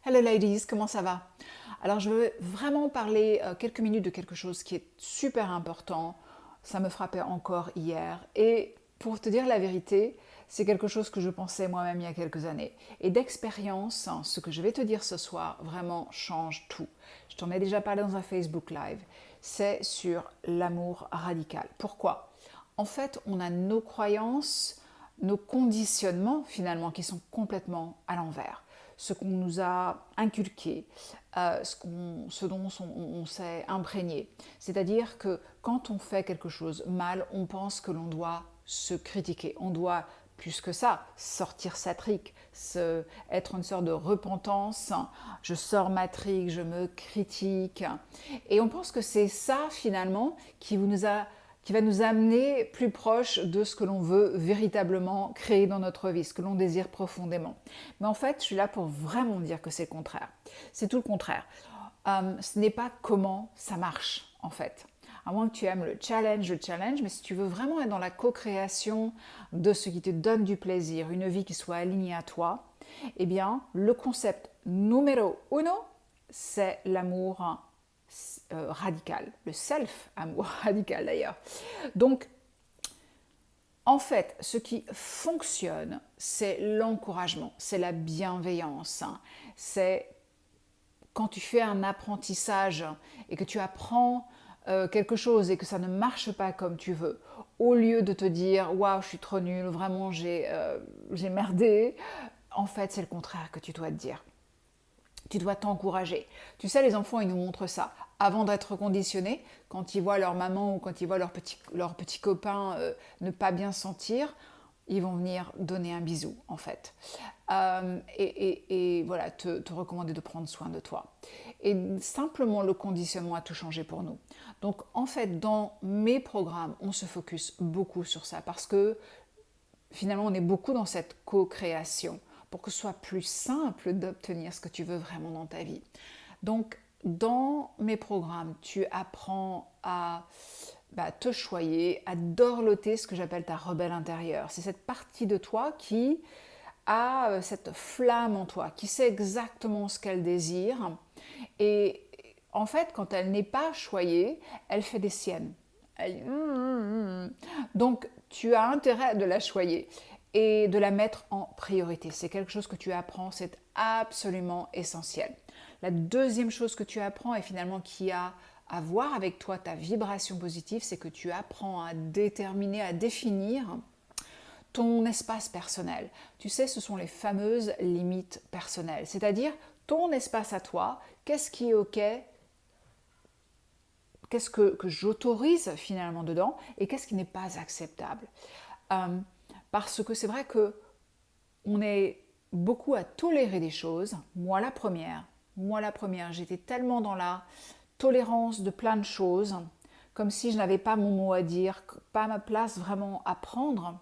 Hello ladies, comment ça va? Alors je veux vraiment parler quelques minutes de quelque chose qui est super important. Ça me frappait encore hier. Et pour te dire la vérité, c'est quelque chose que je pensais moi-même il y a quelques années. Et d'expérience, ce que je vais te dire ce soir vraiment change tout. Je t'en ai déjà parlé dans un Facebook Live. C'est sur l'amour radical. Pourquoi? En fait, on a nos croyances, nos conditionnements finalement qui sont complètement à l'envers. Ce qu'on nous a inculqué, ce dont on s'est imprégné. C'est-à-dire que quand on fait quelque chose mal, on pense que l'on doit se critiquer. On doit, plus que ça, sortir sa trique, être une sorte de repentance. Je sors ma trique, je me critique. Et on pense que c'est ça, finalement, qui va nous amener plus proche de ce que l'on veut véritablement créer dans notre vie, ce que l'on désire profondément. Mais en fait, je suis là pour vraiment dire que c'est le contraire. C'est tout le contraire. Ce n'est pas comment ça marche, en fait. À moins que tu aimes le challenge, mais si tu veux vraiment être dans la co-création de ce qui te donne du plaisir, une vie qui soit alignée à toi, eh bien, le concept numéro uno, c'est l'amour radical, le self-amour radical d'ailleurs. Donc, en fait, ce qui fonctionne, c'est l'encouragement, c'est la bienveillance, c'est quand tu fais un apprentissage et que tu apprends quelque chose et que ça ne marche pas comme tu veux, au lieu de te dire waouh, je suis trop nulle, vraiment j'ai merdé, en fait, c'est le contraire que tu dois te dire. Tu dois t'encourager. Tu sais, les enfants, ils nous montrent ça. Avant d'être conditionnés, quand ils voient leur maman ou quand ils voient leur petit copain ne pas bien se sentir, ils vont venir donner un bisou, en fait. Et voilà, te recommander de prendre soin de toi. Et simplement, le conditionnement a tout changé pour nous. Donc, en fait, dans mes programmes, on se focus beaucoup sur ça parce que finalement, on est beaucoup dans cette co-création pour que ce soit plus simple d'obtenir ce que tu veux vraiment dans ta vie. Donc, dans mes programmes, tu apprends à te choyer, à dorloter ce que j'appelle ta rebelle intérieure. C'est cette partie de toi qui a cette flamme en toi, qui sait exactement ce qu'elle désire. Et en fait, quand elle n'est pas choyée, elle fait des siennes. Donc, tu as intérêt de la choyer et de la mettre en priorité. C'est quelque chose que tu apprends, c'est absolument essentiel. La deuxième chose que tu apprends et finalement qui a à voir avec toi ta vibration positive, c'est que tu apprends à déterminer, à définir ton espace personnel. Tu sais, ce sont les fameuses limites personnelles, c'est-à-dire ton espace à toi, qu'est-ce qui est OK, qu'est-ce que j'autorise finalement dedans et qu'est-ce qui n'est pas acceptable. Parce que c'est vrai que on est beaucoup à tolérer des choses. Moi la première, j'étais tellement dans la tolérance de plein de choses, comme si je n'avais pas mon mot à dire, pas ma place vraiment à prendre.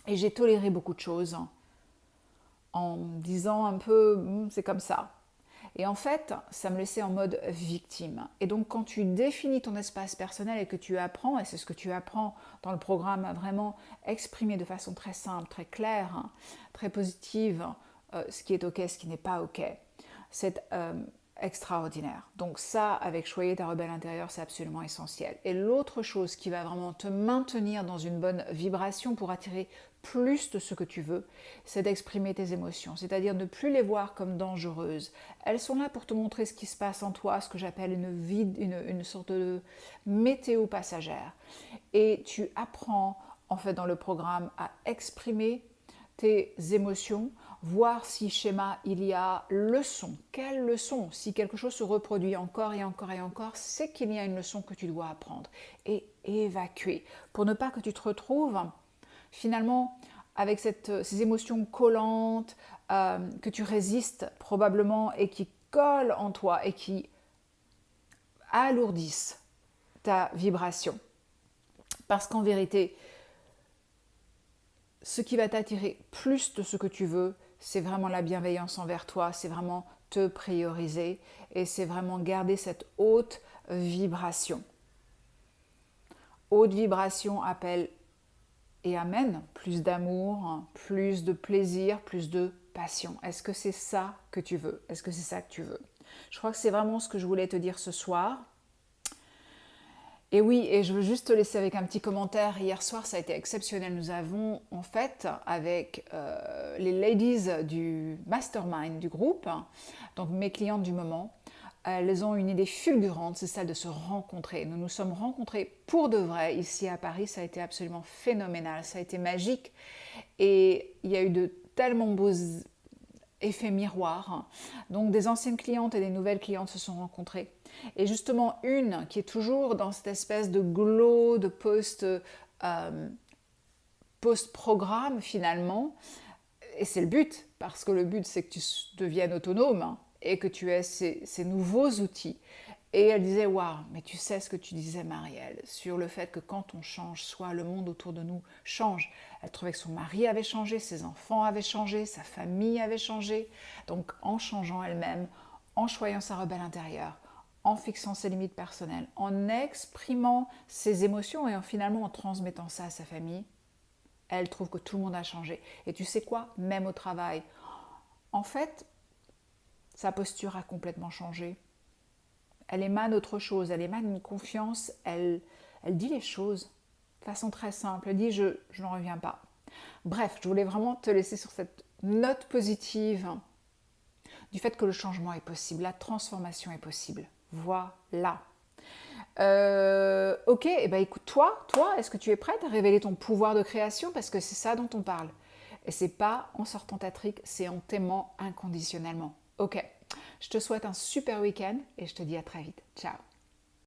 Et j'ai toléré beaucoup de choses en me disant un peu c'est comme ça. Et en fait, ça me laissait en mode victime. Et donc, quand tu définis ton espace personnel et que tu apprends, et c'est ce que tu apprends dans le programme, à vraiment exprimer de façon très simple, très claire, très positive, ce qui est OK, ce qui n'est pas OK, c'est extraordinaire. Donc ça, avec choyer ta rebelle intérieure, c'est absolument essentiel. Et l'autre chose qui va vraiment te maintenir dans une bonne vibration pour attirer plus de ce que tu veux, c'est d'exprimer tes émotions, c'est-à-dire ne plus les voir comme dangereuses. Elles sont là pour te montrer ce qui se passe en toi, ce que j'appelle une sorte de météo passagère. Et tu apprends, en fait, dans le programme, à exprimer tes émotions, voir si schéma il y a leçon. Quelle leçon? Si quelque chose se reproduit encore et encore et encore, c'est qu'il y a une leçon que tu dois apprendre et évacuer pour ne pas que tu te retrouves finalement avec ces émotions collantes que tu résistes probablement et qui collent en toi et qui alourdissent ta vibration. Parce qu'en vérité, ce qui va t'attirer plus de ce que tu veux, c'est vraiment la bienveillance envers toi, c'est vraiment te prioriser et c'est vraiment garder cette haute vibration. Haute vibration appelle et amène plus d'amour, plus de plaisir, plus de passion? Est-ce que c'est ça que tu veux? Est-ce que c'est ça que tu veux? Je crois que c'est vraiment ce que je voulais te dire ce soir. Et oui, et je veux juste te laisser avec un petit commentaire. Hier soir, ça a été exceptionnel. Nous avons, en fait, avec les ladies du mastermind du groupe, donc mes clientes du moment, elles ont une idée fulgurante, c'est celle de se rencontrer. Nous nous sommes rencontrés pour de vrai ici à Paris. Ça a été absolument phénoménal, ça a été magique. Et il y a eu de tellement beaux effets miroirs. Donc des anciennes clientes et des nouvelles clientes se sont rencontrées. Et justement une qui est toujours dans cette espèce de glow, de post-programme finalement. Et c'est le but, parce que le but c'est que tu deviennes autonome et que tu aies ces nouveaux outils. Et elle disait, waouh, mais tu sais ce que tu disais, Marielle, sur le fait que quand on change, soit le monde autour de nous change. Elle trouvait que son mari avait changé, ses enfants avaient changé, sa famille avait changé. Donc en changeant elle-même, en choyant sa rebelle intérieure, en fixant ses limites personnelles, en exprimant ses émotions et finalement en transmettant ça à sa famille, elle trouve que tout le monde a changé. Et tu sais quoi? Même au travail. En fait, sa posture a complètement changé. Elle émane autre chose, elle émane une confiance, elle dit les choses de façon très simple. Elle dit je n'en reviens pas. Bref, je voulais vraiment te laisser sur cette note positive du fait que le changement est possible, la transformation est possible. Voilà. Ok, et ben écoute, toi, est-ce que tu es prête à révéler ton pouvoir de création? Parce que c'est ça dont on parle. Et c'est pas en sortant ta trique, c'est en t'aimant inconditionnellement. Ok, je te souhaite un super week-end et je te dis à très vite. Ciao.